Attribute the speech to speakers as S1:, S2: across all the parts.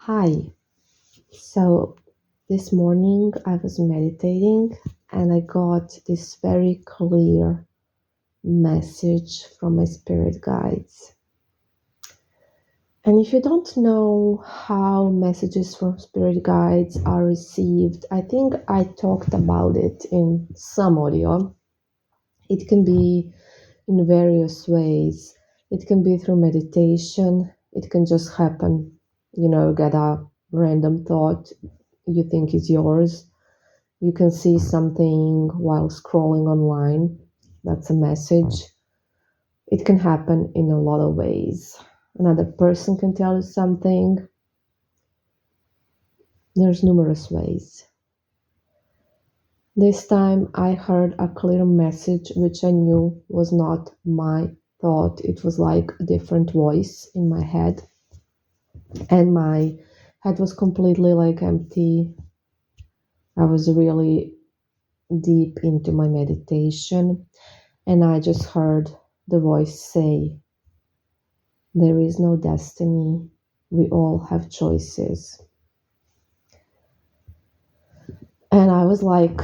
S1: Hi. So this morning I was meditating and I got this very clear message from my spirit guides. And if you don't know how messages from spirit guides are received, I think I talked about it in some audio. It can be in various ways. It can be through meditation, it can just happen. You get a random thought you think is yours. You can see something while scrolling online. That's a message. It can happen in a lot of ways. Another person can tell you something. There's numerous ways. This time I heard a clear message which I knew was not my thought. It was like a different voice in my head, and my head was completely like empty. I was really deep into my meditation, and I just heard the voice say, there is no destiny. We all have choices. And I was like,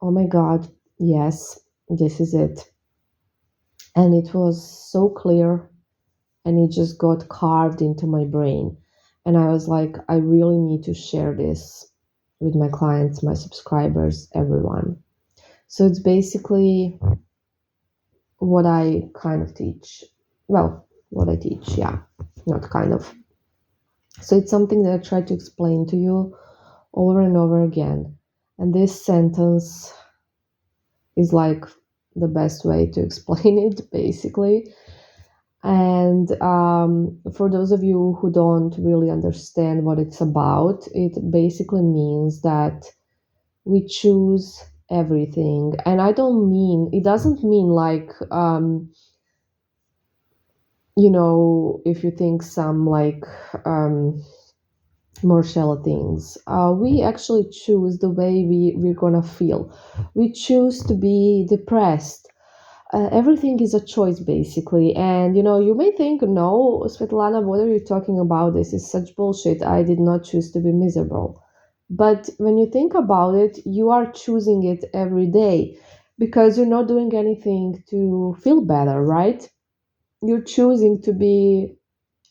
S1: oh my God, yes, this is it. And it was so clear, and it just got carved into my brain. And I was like, I really need to share this with my clients, my subscribers, everyone. So it's basically what I kind of teach. Well, what I teach, yeah, not kind of. So it's something that I try to explain to you over and over again. And this sentence is like the best way to explain it, basically. And for those of you who don't really understand what it's about, it basically means that we choose everything. And it doesn't mean like, if you think some like, more shallow things. We actually choose the way we're gonna feel. We choose to be depressed. Everything is a choice, basically. And you may think, no, Svetlana, what are you talking about? This is such bullshit. I did not choose to be miserable. But when you think about it, you are choosing it every day because you're not doing anything to feel better, right? You're choosing to be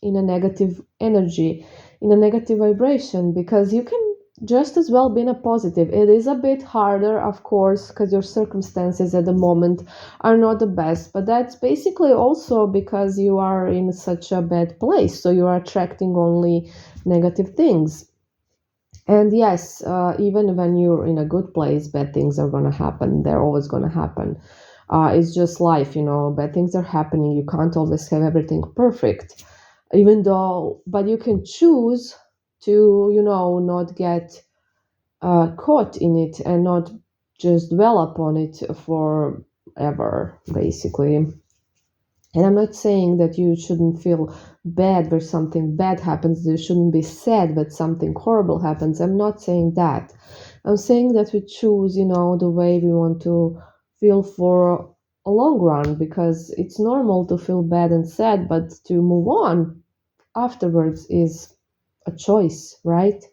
S1: in a negative energy, in a negative vibration, because you can just as well be in a positive. It is a bit harder, of course, because your circumstances at the moment are not the best, but that's basically also because you are in such a bad place. So you are attracting only negative things. And yes, even when you're in a good place, bad things are going to happen. They're always going to happen. It's just life, bad things are happening. You can't always have everything perfect, even though, but you can choose to, not get caught in it and not just dwell upon it forever, basically. And I'm not saying that you shouldn't feel bad when something bad happens. You shouldn't be sad when something horrible happens. I'm not saying that. I'm saying that we choose, the way we want to feel for a long run, because it's normal to feel bad and sad, but to move on afterwards is a choice, right?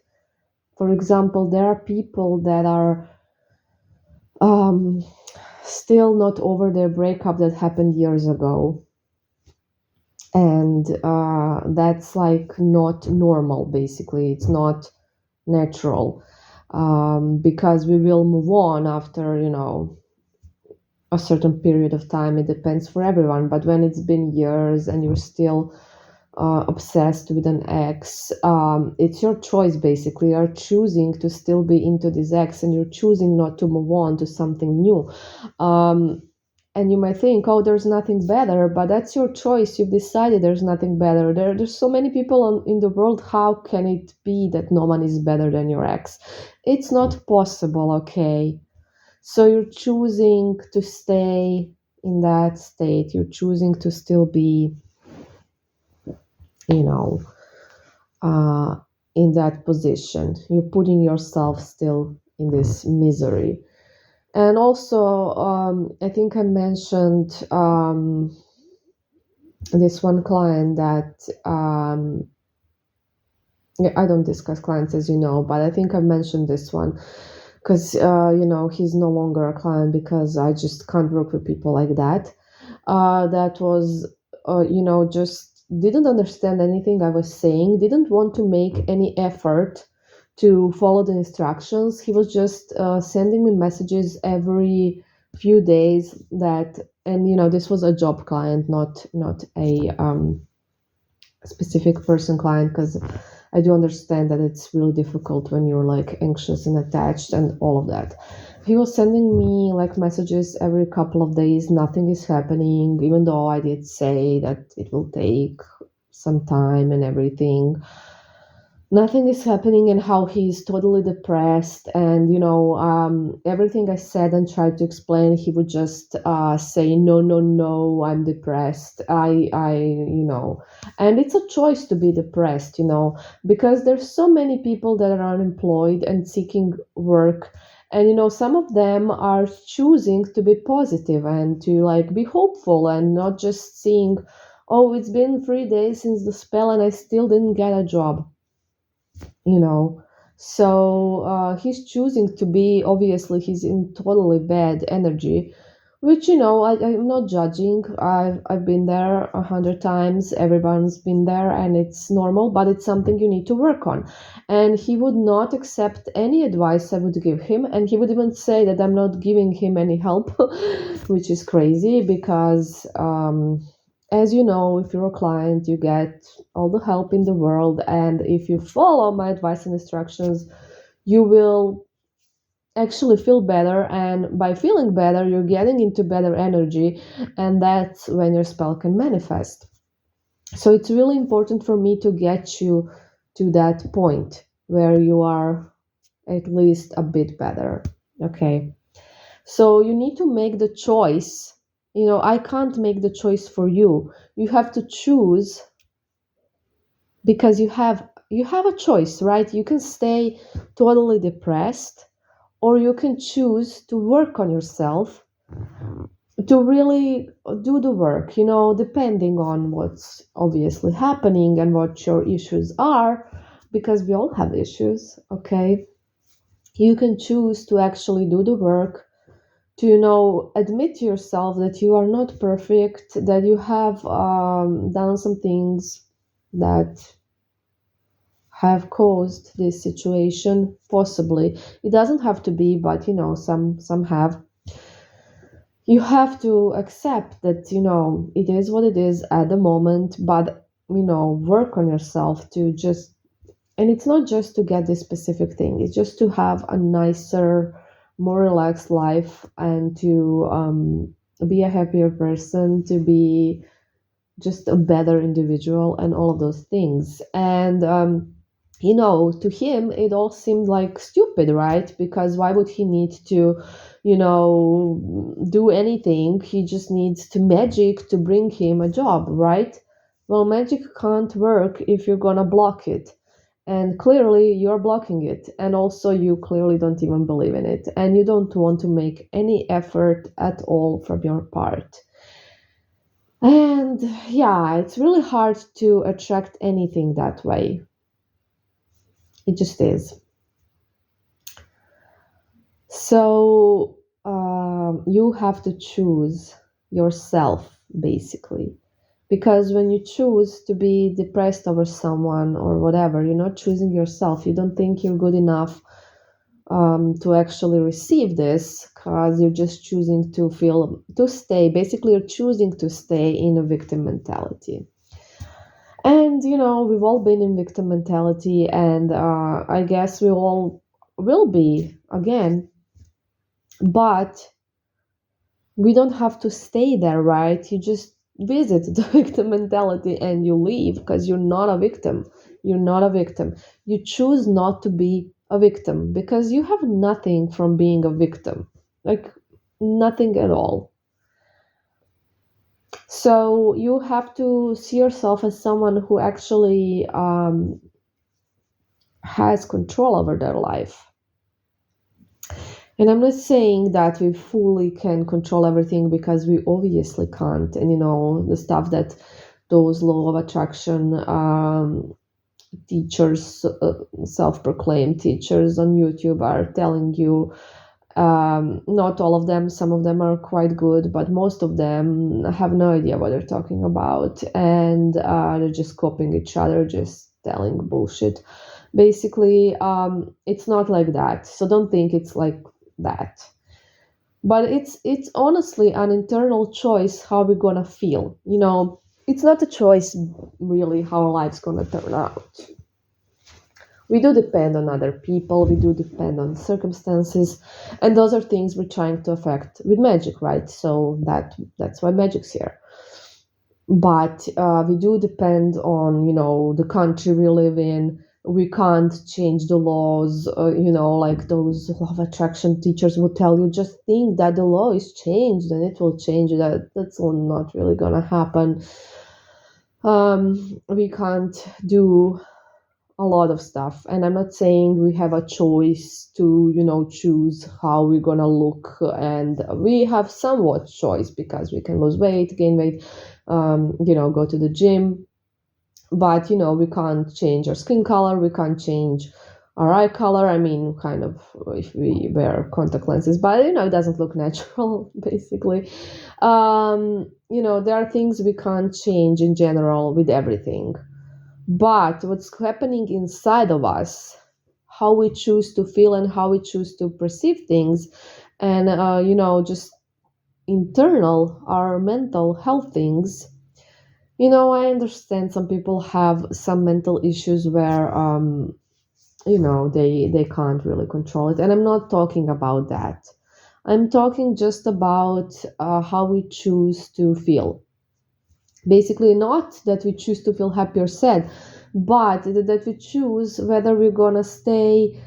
S1: For example, there are people that are um, still not over their breakup that happened years ago, and that's like not normal. Basically, it's not natural, because we will move on after a certain period of time. It depends for everyone, but when it's been years and you're still obsessed with an ex, it's your choice. Basically, you're choosing to still be into this ex, and you're choosing not to move on to something new. um, and you might think, oh, there's nothing better, but that's your choice. You've decided there's nothing better. There's so many people in the world. How can it be that no one is better than your ex? It's not possible, okay? So you're choosing to stay in that state. You're choosing to still be, you know, uh, in that position. You're putting yourself still in this misery. And also, I think I mentioned this one client that Yeah, I don't discuss clients, as you know, but I think I've mentioned this one because, he's no longer a client because I just can't work with people like that. That was, just didn't understand anything I was saying, didn't want to make any effort to follow the instructions. He was just sending me messages every few days and this was a job client, not a specific person client, because I do understand that it's really difficult when you're like anxious and attached and all of that. He was sending me like messages every couple of days, nothing is happening, even though I did say that it will take some time and everything. Nothing is happening, and how he's totally depressed. And everything I said and tried to explain, he would just say, no, no, no, I'm depressed. And it's a choice to be depressed, because there's so many people that are unemployed and seeking work. And some of them are choosing to be positive and to like be hopeful and not just seeing, oh, it's been 3 days since the spell and I still didn't get a job, you know so he's choosing to be, obviously he's in totally bad energy, which I'm not judging. I've been there 100 times, everyone's been there, and it's normal, but it's something you need to work on. And he would not accept any advice I would give him, and he would even say that I'm not giving him any help, which is crazy because as you know, if you're a client, you get all the help in the world. And if you follow my advice and instructions, you will actually feel better. And by feeling better, you're getting into better energy. And that's when your spell can manifest. So it's really important for me to get you to that point where you are at least a bit better. Okay. So you need to make the choice. I can't make the choice for you. You have to choose, because you have a choice, right? You can stay totally depressed, or you can choose to work on yourself, to really do the work, depending on what's obviously happening and what your issues are, because we all have issues. Okay, you can choose to actually do the work, to admit to yourself that you are not perfect, that you have done some things that have caused this situation, possibly. It doesn't have to be, but some have. You have to accept that it is what it is at the moment, but work on yourself to just, and it's not just to get this specific thing, it's just to have a nicer, more relaxed life, and to be a happier person, to be just a better individual, and all of those things. And to him it all seemed like stupid, right? Because why would he need to do anything? He just needs to magic to bring him a job, right? Well, magic can't work if you're gonna block it, and clearly you're blocking it, and also you clearly don't even believe in it, and you don't want to make any effort at all from your part. And yeah, it's really hard to attract anything that way. It just is. So you have to choose yourself, basically. Because when you choose to be depressed over someone or whatever, you're not choosing yourself. You don't think you're good enough to actually receive this, because you're just choosing to stay. Basically, you're choosing to stay in a victim mentality. And we've all been in victim mentality, and I guess we all will be again, but we don't have to stay there, right? You just visit the victim mentality and you leave, because you're not a victim. You're not a victim. You choose not to be a victim because you have nothing from being a victim, like nothing at all. So you have to see yourself as someone who actually has control over their life. And I'm not saying that we fully can control everything, because we obviously can't. And the stuff that those law of attraction teachers, self-proclaimed teachers on YouTube are telling you, not all of them, some of them are quite good, but most of them have no idea what they're talking about, and they're just copying each other, just telling bullshit. Basically, it's not like that. So don't think it's like that. But it's honestly an internal choice how we're gonna feel. It's not a choice really how our life's gonna turn out. We do depend on other people, we do depend on circumstances, and those are things we're trying to affect with magic, right? So that's why magic's here. But we do depend on the country we live in. We can't change the laws, like those law of attraction teachers will tell you, just think that the law is changed and it will change. That's not really gonna happen. We can't do a lot of stuff, and I'm not saying we have a choice to choose how we're gonna look, and we have somewhat choice because we can lose weight, gain weight, go to the gym, but we can't change our skin color, we can't change our eye color. I mean, kind of, if we wear contact lenses, but it doesn't look natural basically. There are things we can't change in general with everything, but what's happening inside of us, how we choose to feel and how we choose to perceive things, and just internal, our mental health things. I understand some people have some mental issues where they can't really control it, and I'm not talking about that. I'm talking just about how we choose to feel. Basically, not that we choose to feel happy or sad, but that we choose whether we're gonna stay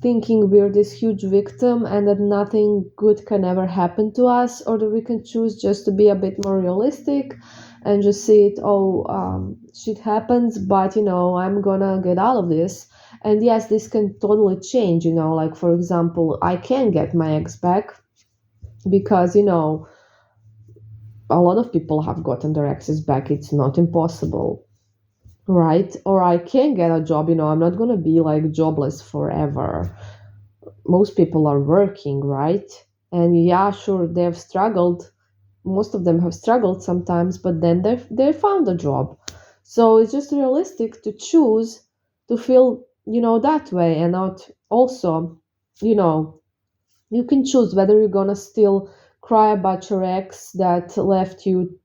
S1: thinking we're this huge victim and that nothing good can ever happen to us, or that we can choose just to be a bit more realistic and just see it, oh, shit happens, but I'm gonna get out of this. And yes, this can totally change, like for example, I can get my ex back because a lot of people have gotten their exes back. It's not impossible, right? Or I can get a job. I'm not gonna be like jobless forever. Most people are working, right? And yeah, sure, they've struggled. Most of them have struggled sometimes, but then they found a job. So it's just realistic to choose to feel that way, and not also you know you can choose whether you're gonna still cry about your ex that left you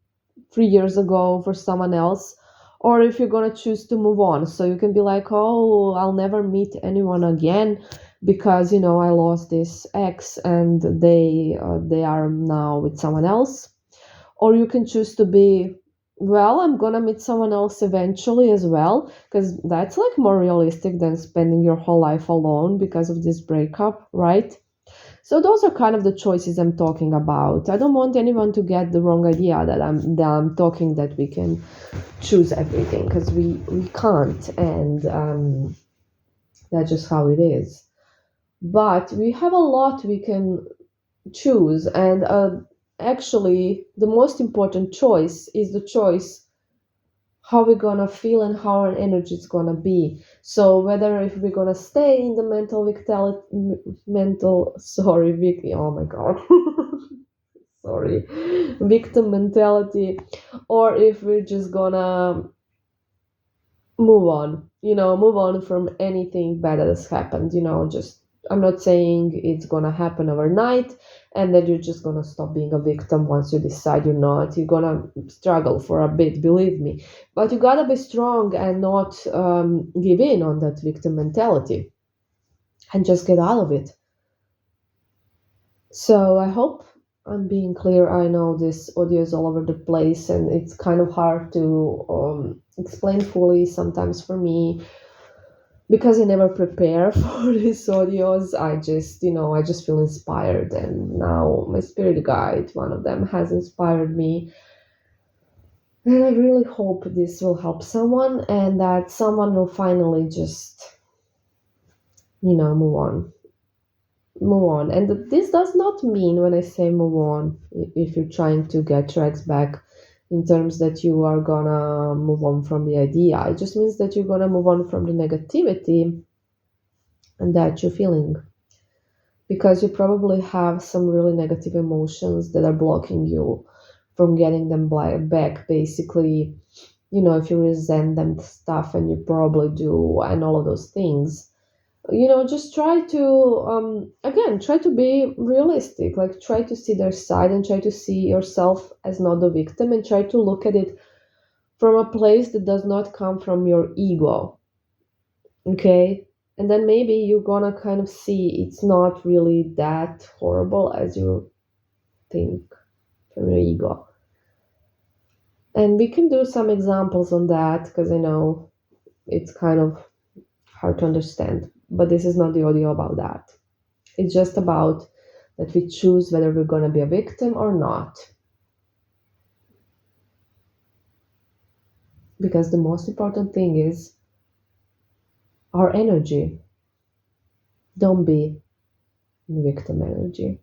S1: 3 years ago for someone else, or if you're gonna choose to move on. So you can be like, oh, I'll never meet anyone again because I lost this ex and they are now with someone else. Or you can choose to be, well, I'm gonna meet someone else eventually as well, because that's like more realistic than spending your whole life alone because of this breakup, right? So those are kind of the choices I'm talking about. I don't want anyone to get the wrong idea that I'm talking that we can choose everything, because we can't, and that's just how it is. But we have a lot we can choose, and actually the most important choice is the choice how we're gonna feel and how our energy is gonna be. So whether if we're gonna stay in the oh my god, sorry, victim mentality, or if we're just gonna move on from anything bad that has happened. Just, I'm not saying it's gonna happen overnight and that you're just gonna stop being a victim once you decide you're not. You're gonna struggle for a bit, believe me, but you gotta be strong and not give in on that victim mentality and just get out of it. So I hope I'm being clear. I know this audio is all over the place and it's kind of hard to explain fully sometimes for me because I never prepare for these audios. I just feel inspired, and now my spirit guide, one of them, has inspired me. And I really hope this will help someone and that someone will finally just, move on. Move on. And this does not mean when I say move on, if you're trying to get your ex back, in terms that you are gonna move on from the idea. It just means that you're gonna move on from the negativity and that you're feeling, because you probably have some really negative emotions that are blocking you from getting them back. Basically, if you resent them stuff, and you probably do, and all of those things, just try to again, try to be realistic, like try to see their side and try to see yourself as not the victim, and try to look at it from a place that does not come from your ego. Okay, and then maybe you're gonna kind of see it's not really that horrible as you think from your ego. And we can do some examples on that, because I know it's kind of hard to understand, but this is not the audio about that. It's just about that we choose whether we're going to be a victim or not. Because the most important thing is our energy. Don't be in victim energy.